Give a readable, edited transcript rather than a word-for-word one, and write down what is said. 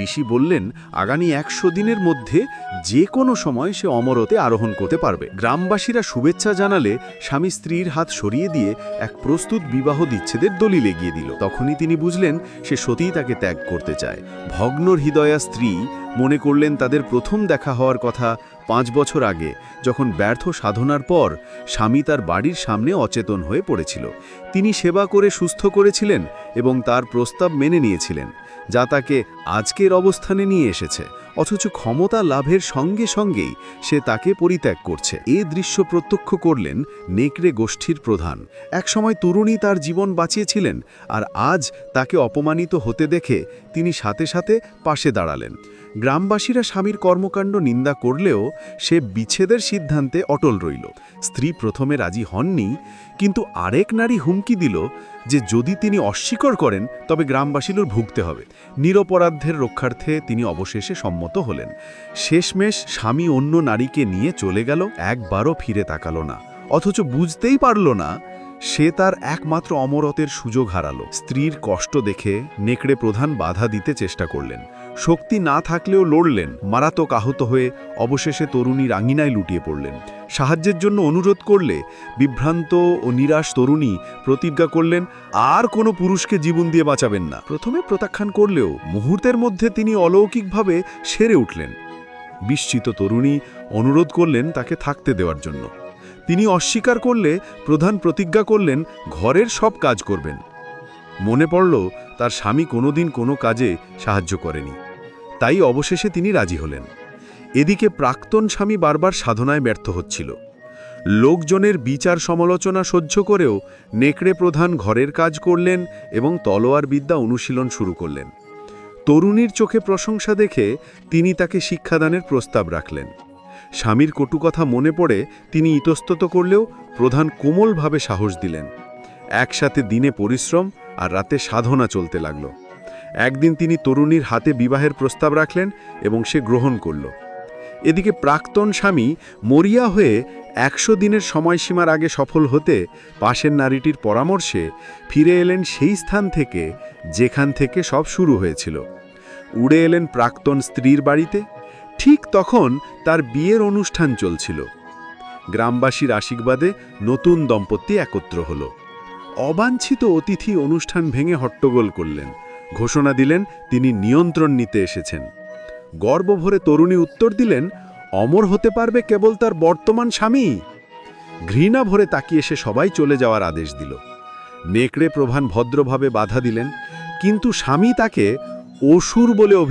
ঋষি বললেন আগামী 100 দিনের মধ্যে যে কোনো সময় সে অমরতে আরোহণ করতে পারবে। গ্রামবাসীরা শুভেচ্ছা জানালে স্বামী স্ত্রীর হাত সরিয়ে দিয়ে এক প্রস্তুত বিবাহ বিচ্ছেদের দলিল এগিয়ে দিল। তখনই তিনি বুঝলেন সে সত্যিই তাকে ত্যাগ করতে চায়। ভগ্ন হৃদয়া স্ত্রী মনে করলেন তাদের প্রথম দেখা হওয়ার কথা 5 বছর আগে, যখন ব্যর্থ সাধনার পর স্বামী তার বাড়ির সামনে অচেতন হয়ে পড়েছিল। তিনি সেবা করে সুস্থ করেছিলেন এবং তার প্রস্তাব মেনে নিয়েছিলেন, যা তাকে আজকের অবস্থানে নিয়ে এসেছে। অথচ ক্ষমতা লাভের সঙ্গে সঙ্গেই সে তাকে পরিত্যাগ করছে। এ দৃশ্য প্রত্যক্ষ করলেন নেকড়ে গোষ্ঠীর প্রধান। একসময় তরুণী তার জীবন বাঁচিয়েছিলেন, আর আজ তাকে অপমানিত হতে দেখে তিনি সাথে সাথে পাশে দাঁড়ালেন। গ্রামবাসীরা স্বামীর কর্মকাণ্ড নিন্দা করলেও সে বিচ্ছেদের সিদ্ধান্তে অটল রইল। স্ত্রী প্রথমে রাজি হননি, কিন্তু আরেক নারী হুমকি দিল যে যদি তিনি অস্বীকার করেন তবে গ্রামবাসীর ভুগতে হবে। নিরপরাধের রক্ষার্থে তিনি অবশেষে সম্মত হলেন। শেষমেশ স্বামী অন্য নারীকে নিয়ে চলে গেল, একবারও ফিরে তাকালো না। অথচ বুঝতেই পারল না সে তার একমাত্র অমরতের সুযোগ হারালো। স্ত্রীর কষ্ট দেখে নেকড়ে প্রধান বাধা দিতে চেষ্টা করলেন। শক্তি না থাকলেও লড়লেন। মারাত্মক আহত হয়ে অবশেষে তরুণীর আঙিনায় লুটিয়ে পড়লেন। সাহায্যের জন্য অনুরোধ করলে বিভ্রান্ত ও নিরাশ তরুণী প্রতিজ্ঞা করলেন আর কোনো পুরুষকে জীবন দিয়ে বাঁচাবেন না। প্রথমে প্রত্যাখ্যান করলেও মুহূর্তের মধ্যে তিনি অলৌকিকভাবে সেরে উঠলেন। বিস্মিত তরুণী অনুরোধ করলেন তাকে থাকতে দেওয়ার জন্য। তিনি অস্বীকার করলে প্রধান প্রতিজ্ঞা করলেন ঘরের সব কাজ করবেন। মনে পড়ল তার স্বামী কোনোদিন কোনো কাজে সাহায্য করেনি, তাই অবশেষে তিনি রাজি হলেন। এদিকে প্রাক্তন স্বামী বারবার সাধনায় ব্যর্থ হচ্ছিল। লোকজনের বিচার সমালোচনা সহ্য করেও নেকড়ে প্রধান ঘরের কাজ করলেন এবং তলোয়ার বিদ্যা অনুশীলন শুরু করলেন। তরুণীর চোখে প্রশংসা দেখে তিনি তাকে শিক্ষাদানের প্রস্তাব রাখলেন। স্বামীর কটু কথা মনে পড়ে তিনি ইতস্তত করলেও প্রধান কোমলভাবে সাহস দিলেন। একসাথে দিনে পরিশ্রম আর রাতে সাধনা চলতে লাগল। একদিন তিনি তরুণীর হাতে বিবাহের প্রস্তাব রাখলেন এবং সে গ্রহণ করল। এদিকে প্রাক্তন স্বামী মরিয়া হয়ে 100 দিনের সময়সীমার আগে সফল হতে পাশের নারীটির পরামর্শে ফিরে এলেন সেই স্থান থেকে যেখান থেকে সব শুরু হয়েছিল। উড়ে এলেন প্রাক্তন স্ত্রীর বাড়িতে। ঠিক তখন তার বিয়ের অনুষ্ঠান চলছিল। গ্রামবাসীর আশীর্বাদে নতুন দম্পতি একত্র হল। অবাঞ্ছিত অতিথি অনুষ্ঠান ভেঙে হট্টগোল করলেন, ঘোষণা দিলেন তিনি নিয়ন্ত্রণ নিতে এসেছেন। গর্বভরে তরুণী উত্তর দিলেন অমর হতে পারবে কেবল তার বর্তমান স্বামী। ঘৃণা ভরে তাকিয়ে সে সবাই চলে যাওয়ার আদেশ দিল। নেকড়ে প্রধান ভদ্রভাবে বাধা দিলেন, কিন্তু স্বামী তাকে অসুর বলে